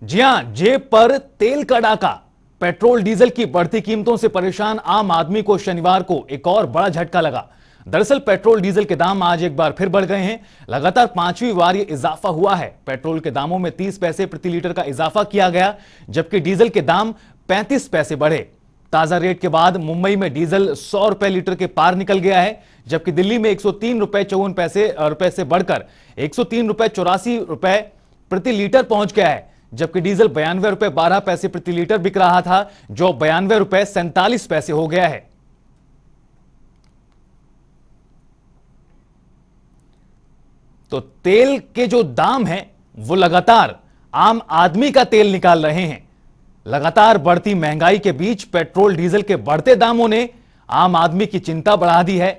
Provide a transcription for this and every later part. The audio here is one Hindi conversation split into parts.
जी हां, जेब पर तेल का डाका। पेट्रोल डीजल की बढ़ती कीमतों से परेशान आम आदमी को शनिवार को एक और बड़ा झटका लगा। दरअसल पेट्रोल डीजल के दाम आज एक बार फिर बढ़ गए हैं। लगातार पांचवी बार ये इजाफा हुआ है। पेट्रोल के दामों में 30 पैसे प्रति लीटर का इजाफा किया गया, जबकि डीजल के दाम 35 पैसे बढ़े। ताजा रेट के बाद मुंबई में डीजल 100 रुपए लीटर के पार निकल गया है, जबकि दिल्ली में 103 रुपए 54 पैसे से बढ़कर 103 रुपए 84 रुपए प्रति लीटर पहुंच गया है। जबकि डीजल 92 रुपए 12 पैसे प्रति लीटर बिक रहा था, जो 92 रुपए 47 पैसे हो गया है। तो तेल के जो दाम हैं वो लगातार आम आदमी का तेल निकाल रहे हैं। लगातार बढ़ती महंगाई के बीच पेट्रोल डीजल के बढ़ते दामों ने आम आदमी की चिंता बढ़ा दी है।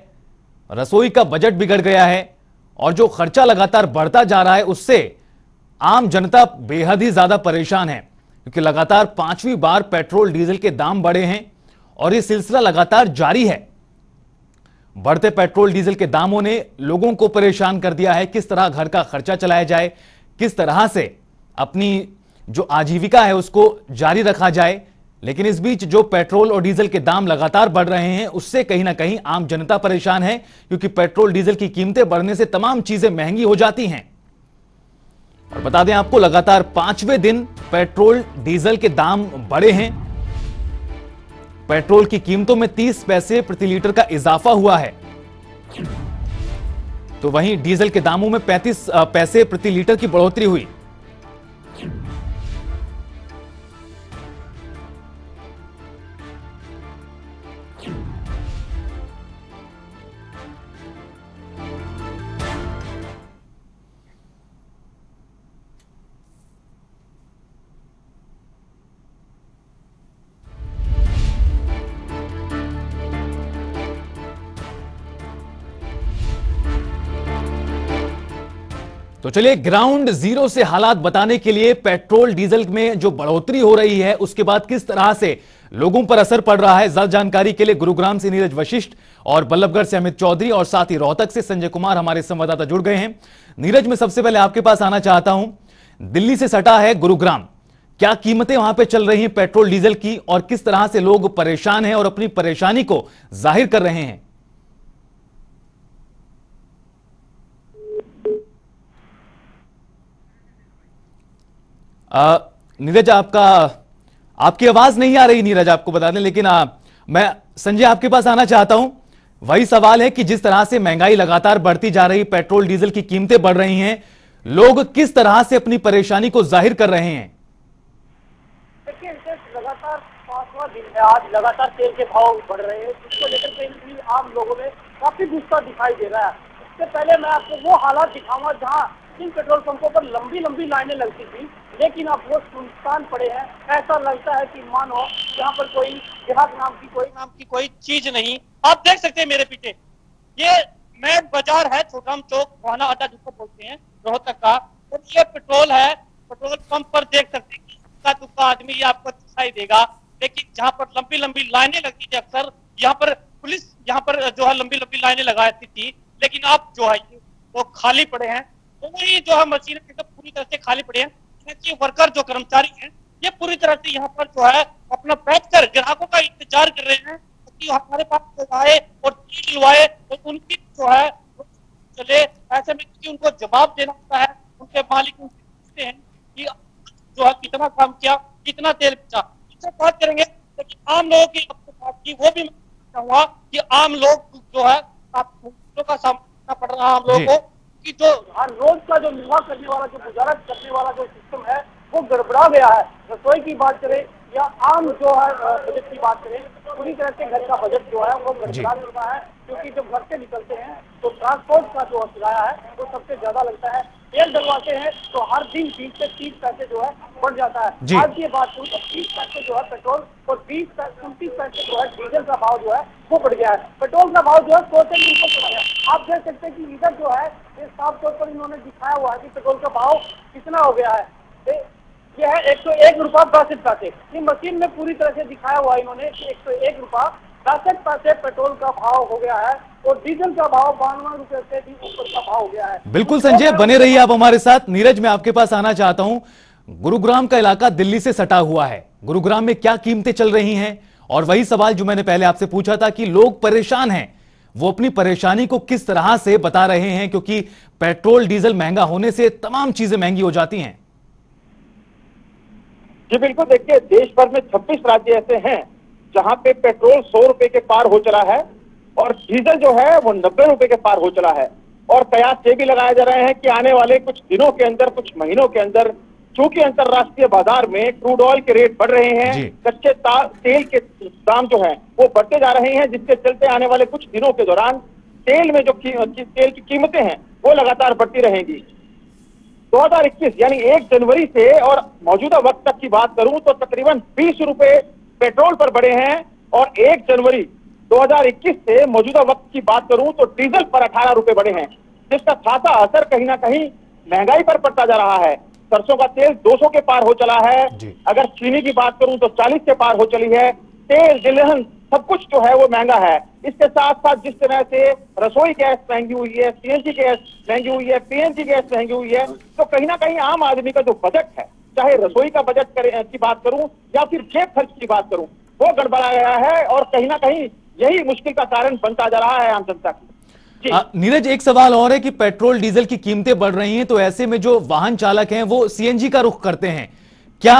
रसोई का बजट बिगड़ गया है और जो खर्चा लगातार बढ़ता जा रहा है उससे आम जनता बेहद ही ज्यादा परेशान है, क्योंकि लगातार पांचवी बार पेट्रोल डीजल के दाम बढ़े हैं और यह सिलसिला लगातार जारी है। बढ़ते पेट्रोल डीजल के दामों ने लोगों को परेशान कर दिया है। किस तरह घर का खर्चा चलाया जाए, किस तरह से अपनी जो आजीविका है उसको जारी रखा जाए। लेकिन इस बीच जो पेट्रोल और डीजल के दाम लगातार बढ़ रहे हैं उससे कहीं ना कहीं आम जनता परेशान है, क्योंकि पेट्रोल डीजल की कीमतें बढ़ने से तमाम चीजें महंगी हो जाती हैं। और बता दें आपको, लगातार पांचवें दिन पेट्रोल डीजल के दाम बढ़े हैं। पेट्रोल की कीमतों में 30 पैसे प्रति लीटर का इजाफा हुआ है, तो वहीं डीजल के दामों में 35 पैसे प्रति लीटर की बढ़ोतरी हुई। तो चलिए ग्राउंड जीरो से हालात बताने के लिए पेट्रोल डीजल में जो बढ़ोतरी हो रही है उसके बाद किस तरह से लोगों पर असर पड़ रहा है, ज्यादा जानकारी के लिए गुरुग्राम से नीरज वशिष्ठ और बल्लभगढ़ से अमित चौधरी और साथ ही रोहतक से संजय कुमार हमारे संवाददाता जुड़ गए हैं। नीरज, मैं सबसे पहले आपके पास आना चाहता हूं। दिल्ली से सटा है गुरुग्राम, क्या कीमतें वहां पर चल रही हैं पेट्रोल डीजल की और किस तरह से लोग परेशान हैं और अपनी परेशानी को जाहिर कर रहे हैं? नीरज, आपकी आवाज नहीं आ रही नीरज, आपको बता दें। लेकिन मैं संजय आपके पास आना चाहता हूं। वही सवाल है कि जिस तरह से महंगाई लगातार बढ़ती जा रही, पेट्रोल डीजल की कीमतें बढ़ रही हैं, लोग किस तरह से अपनी परेशानी को जाहिर कर रहे हैं? देखिए, लगातार 5वां दिन है आज, लगातार तेल के भाव बढ़ रहे हैं, जिसको लेकर के आम लोगों में काफी गुस्सा दिखाई दे रहा है। इससे पहले मैं आपको वो हालात दिखाऊंगा जहां इन पेट्रोल पंपों पर लंबी लंबी लाइनें लगती थी, लेकिन अब वो सुनसान पड़े हैं। ऐसा लगता है कि मानो यहाँ पर कोई देहात नाम की कोई चीज नहीं। आप देख सकते हैं मेरे पीछे, ये मेन बाजार है, छोटा चौक मोहना अड्डा जिसको बोलते हैं रोहतक का, और ये पेट्रोल है। पेट्रोल पंप पर देख सकते हैं इक्का दुक्का आदमी ये आपको दिखाई देगा, लेकिन जहाँ पर लंबी लंबी लाइनें लगती थी अक्सर, यहाँ पर पुलिस यहाँ पर जो है लंबी लंबी लाइनें लगाती थी, लेकिन अब जो है वो खाली पड़े हैं। तो वही जो है मशीन पूरी तरह से खाली पड़े हैं। वर्कर जो कर्मचारी हैं ये पूरी तरह से यहाँ पर जो है अपना बैठकर ग्राहकों का इंतजार कर रहे हैं कि हमारे पास आए और चीज लुआए और उनकी जो है चले। ऐसे में कि उनको जवाब देना होता है, उनके मालिक उनसे पूछते हैं कि जो है कितना काम किया, कितना तेल बेचा। इससे बात करेंगे, लेकिन आम लोगों की बात की वो भी मैं चाहूंगा कि आम लोग जो है का सामना पड़ रहा है आम लोगों को, कि जो हर रोज का जो निर्वाह करने वाला, जो गुजारा करने वाला जो सिस्टम है वो गड़बड़ा गया है। रसोई की बात करें या आम जो है बजट की बात करें, पूरी तरह से घर का बजट जो है वो गड़बड़ा चुका है, क्योंकि जब घर से निकलते हैं तो ट्रांसपोर्ट का जो किराया है वो सबसे ज्यादा लगता है। तेल डलवाते हैं तो हर दिन 20 से 30 पैसे जो है बढ़ जाता है। आज की बात करूँ तो 30 पैसे जो है पेट्रोल और 29 पैसे जो है डीजल का भाव जो है वो बढ़ गया है। पेट्रोल का भाव जो है 100 से ऊपर चला गया। आप देख सकते हैं कि इधर जो है ये साफ तौर पर इन्होंने दिखाया हुआ है कि पेट्रोल का भाव कितना हो गया है। यह है 101 रुपया 62 पैसे। ये मशीन में पूरी तरह से दिखाया हुआ है इन्होंने कि 101 रुपया 62 पैसे पेट्रोल का भाव हो गया है और डीजल का भाव 52 रुपए से भी ऊपर का भाव हो गया है। बिल्कुल संजय, बने रहिए आप हमारे साथ। नीरज, मैं आपके पास आना चाहता हूं। गुरुग्राम का इलाका दिल्ली से सटा हुआ है। गुरुग्राम में क्या कीमतें चल रही हैं, और वही सवाल जो मैंने पहले आपसे पूछा था कि लोग परेशान हैं, वो अपनी परेशानी को किस तरह से बता रहे हैं, क्योंकि पेट्रोल डीजल महंगा होने से तमाम चीजें महंगी हो जाती हैं। जी बिल्कुल, देखिए देश भर में 26 राज्य ऐसे हैं जहां पे पेट्रोल 100 रुपए के पार हो चला है और डीजल जो है वो 90 रुपए के पार हो चला है। और कयास ये भी लगाए जा रहे हैं कि आने वाले कुछ दिनों के अंदर, कुछ महीनों के अंदर, चूंकि अंतरराष्ट्रीय बाजार में क्रूड ऑयल के रेट बढ़ रहे हैं, कच्चे तेल के दाम जो है वो बढ़ते जा रहे हैं, जिसके चलते आने वाले कुछ दिनों के दौरान तेल में जो तेल की कीमतें हैं वो लगातार बढ़ती रहेंगी। 2021 यानी 1 जनवरी से और मौजूदा वक्त तक की बात करूं तो तकरीबन 20 रुपए पेट्रोल पर बढ़े हैं, और 1 जनवरी 2021 से मौजूदा वक्त की बात करूं तो डीजल पर 18 रुपए बढ़े हैं, जिसका खासा असर कहीं ना कहीं महंगाई पर पड़ता जा रहा है। सरसों का तेल 200 के पार हो चला है, अगर चीनी की बात करूं तो 40 के पार हो चली है, तेल तिलहन सब कुछ जो है वो महंगा है। इसके साथ साथ जिस तरह से रसोई गैस महंगी हुई है, सीएनजी गैस महंगी हुई है, पीएनजी गैस महंगी हुई है, तो कहीं ना कहीं आम आदमी का जो बजट है, चाहे रसोई का बजट की बात करूं या फिर जेब खर्च की बात करूं, वो गड़बड़ा गया है, और कहीं ना कहीं यही मुश्किल का कारण बनता जा रहा है आम जनता की। नीरज, एक सवाल और है कि पेट्रोल डीजल की कीमतें बढ़ रही हैं, तो ऐसे में जो वाहन चालक हैं वो सीएनजी का रुख करते हैं। क्या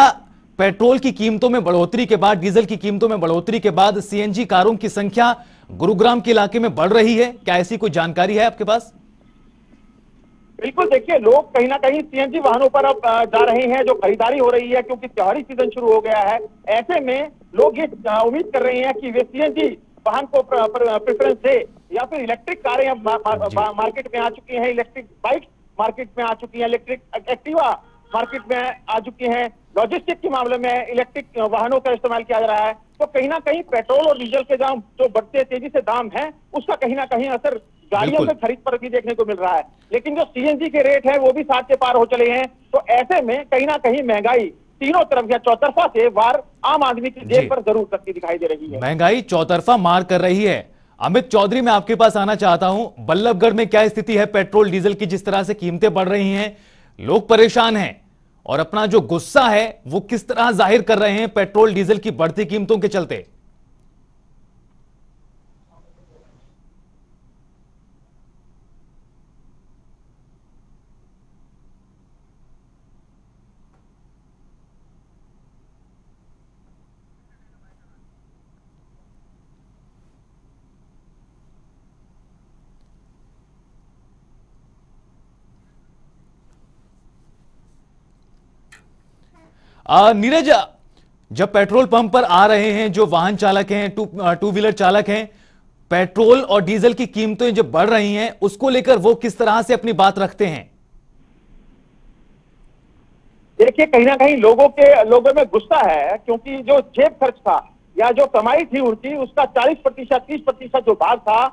पेट्रोल की कीमतों में बढ़ोतरी के बाद, डीजल की कीमतों में बढ़ोतरी के बाद सीएनजी कारों की संख्या गुरुग्राम के इलाके में बढ़ रही है? क्या ऐसी कोई जानकारी है आपके पास? बिल्कुल, देखिए लोग कहीं ना कहीं सीएनजी वाहनों पर अब जा रहे हैं, जो खरीदारी हो रही है क्योंकि त्योहारी सीजन शुरू हो गया है। ऐसे में लोग ये उम्मीद कर रहे हैं कि वे सीएनजी वाहन को प्रेफरेंस दे, या फिर इलेक्ट्रिक कारें अब मार्केट में आ चुकी हैं, इलेक्ट्रिक बाइक मार्केट में आ चुकी हैं, इलेक्ट्रिक एक्टिवा मार्केट में आ चुकी हैं, लॉजिस्टिक के मामले में इलेक्ट्रिक वाहनों का इस्तेमाल किया जा रहा है। तो कहीं ना कहीं पेट्रोल और डीजल के दाम जो बढ़ते तेजी से दाम है, उसका कहीं ना कहीं असर गाड़ियों में खरीद पर भी देखने को मिल रहा है। लेकिन जो सीएनजी के रेट है वो भी 60 के पार हो चले हैं, तो ऐसे में कहीं ना कहीं महंगाई तीनों तरफ या चौतरफा से वार आम आदमी की जेब पर जरूर करती दिखाई दे रही है। महंगाई चौतरफा मार कर रही है। अमित चौधरी, मैं आपके पास आना चाहता हूं, बल्लभगढ़ में क्या स्थिति है पेट्रोल डीजल की? जिस तरह से कीमतें बढ़ रही हैं, लोग परेशान हैं, और अपना जो गुस्सा है वो किस तरह जाहिर कर रहे हैं पेट्रोल डीजल की बढ़ती कीमतों के चलते? नीरज, जब पेट्रोल पंप पर आ रहे हैं जो वाहन चालक हैं, टू व्हीलर चालक हैं, पेट्रोल और डीजल की कीमतें जब बढ़ रही हैं, उसको लेकर वो किस तरह से अपनी बात रखते हैं? देखिए कहीं ना कहीं लोगों में गुस्सा है, क्योंकि जो जेब खर्च था या जो कमाई थी उनकी, उसका 40%, 30% जो भाग था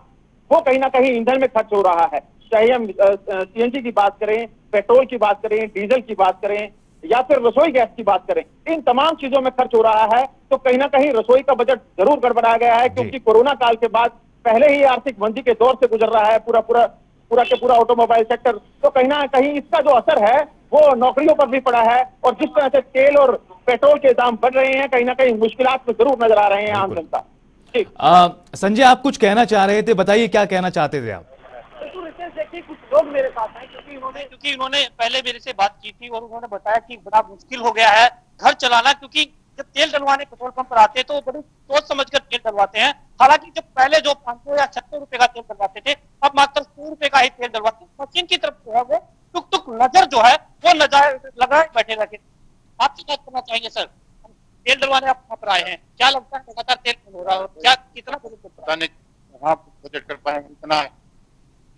वो कहीं ना कहीं ईंधन में खर्च हो रहा है। चाहे हम सीएनजी की बात करें, पेट्रोल की बात करें, डीजल की बात करें, या फिर रसोई गैस की बात करें, इन तमाम चीजों में खर्च हो रहा है। तो कहीं ना कहीं रसोई का बजट जरूर गड़बड़ाया गया है, क्योंकि कोरोना काल के बाद पहले ही आर्थिक मंदी के दौर से गुजर रहा है पूरा ऑटोमोबाइल सेक्टर। तो कहीं ना कहीं इसका जो असर है वो नौकरियों पर भी पड़ा है, और जिस तरह से तेल और पेट्रोल के दाम बढ़ रहे हैं, कहीं ना कहीं मुश्किलात में जरूर नजर आ रहे हैं आम जनता। संजय, आप कुछ कहना चाह रहे थे, बताइए क्या कहना चाहते थे आप? देखिए कुछ लोग मेरे साथ हैं, क्योंकि उन्होंने पहले मेरे से बात की थी और उन्होंने बताया कि बड़ा मुश्किल हो गया है घर चलाना, क्योंकि जब तेल डलवाने पेट्रोल पंप पर आते हैं तो बड़ी सोच समझकर तेल डलवाते हैं। हालांकि जब पहले जो 500 या 600 रुपए का तेल डलवाते थे, अब मात्र 100 रुपए का ही तेल डलवाते हैं। मशीन की तरफ जो है वो टुक नजर जो है वो लगाए बैठे रहते। आपसे बात करना चाहेंगे सर, तेल डलवाने आप वहां पर आए हैं, क्या लगता है लगातार तेल हो रहा है, क्या कितना पता नहीं वहाँ बजट कर पाएंगे?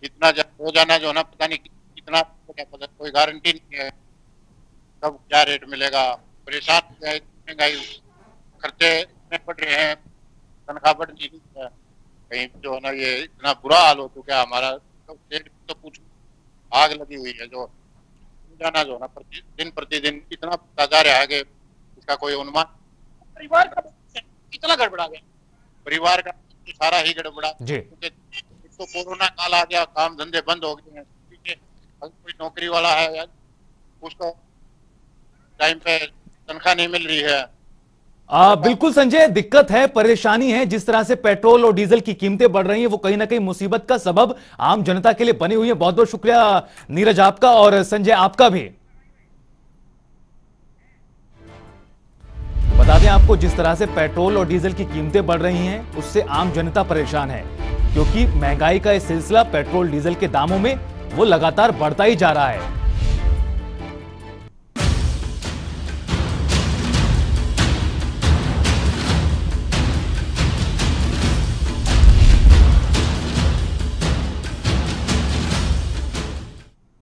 इतना हो जाना जो ना, पता नहीं कितना, कोई गारंटी नहीं है कब क्या रेट मिलेगा। परेशान है, महंगाई, खर्चे इतने बढ़ रहे हैं, तनख्वाह बढ़ नहीं है, कहीं जो है ना ये इतना बुरा हाल हो चुका है हमारा। तो कुछ आग लगी हुई है, जो जाना जो ना दिन प्रतिदिन इतना ताजा रहा है, इसका कोई अनुमान। परिवार का कितना गड़बड़ा गया? परिवार का तो सारा ही गड़बड़ा, जी। तो कोरोना काल आ गया, काम धंधे बंद हो गए हैं, ठीक है, कोई नौकरी वाला है यार, उसको टाइम पे तनख्वाह नहीं मिल रही है। बिल्कुल संजय, दिक्कत है, परेशानी है। जिस तरह से पेट्रोल और डीजल की कीमतें बढ़ रही हैं वो कहीं ना कहीं मुसीबत का सबब आम जनता के लिए बनी हुई है। बहुत बहुत शुक्रिया नीरज आपका, और संजय आपका भी। बता दें आपको, जिस तरह से पेट्रोल और डीजल की कीमतें बढ़ रही हैं उससे आम जनता परेशान है, क्योंकि महंगाई का यह सिलसिला पेट्रोल डीजल के दामों में वो लगातार बढ़ता ही जा रहा है।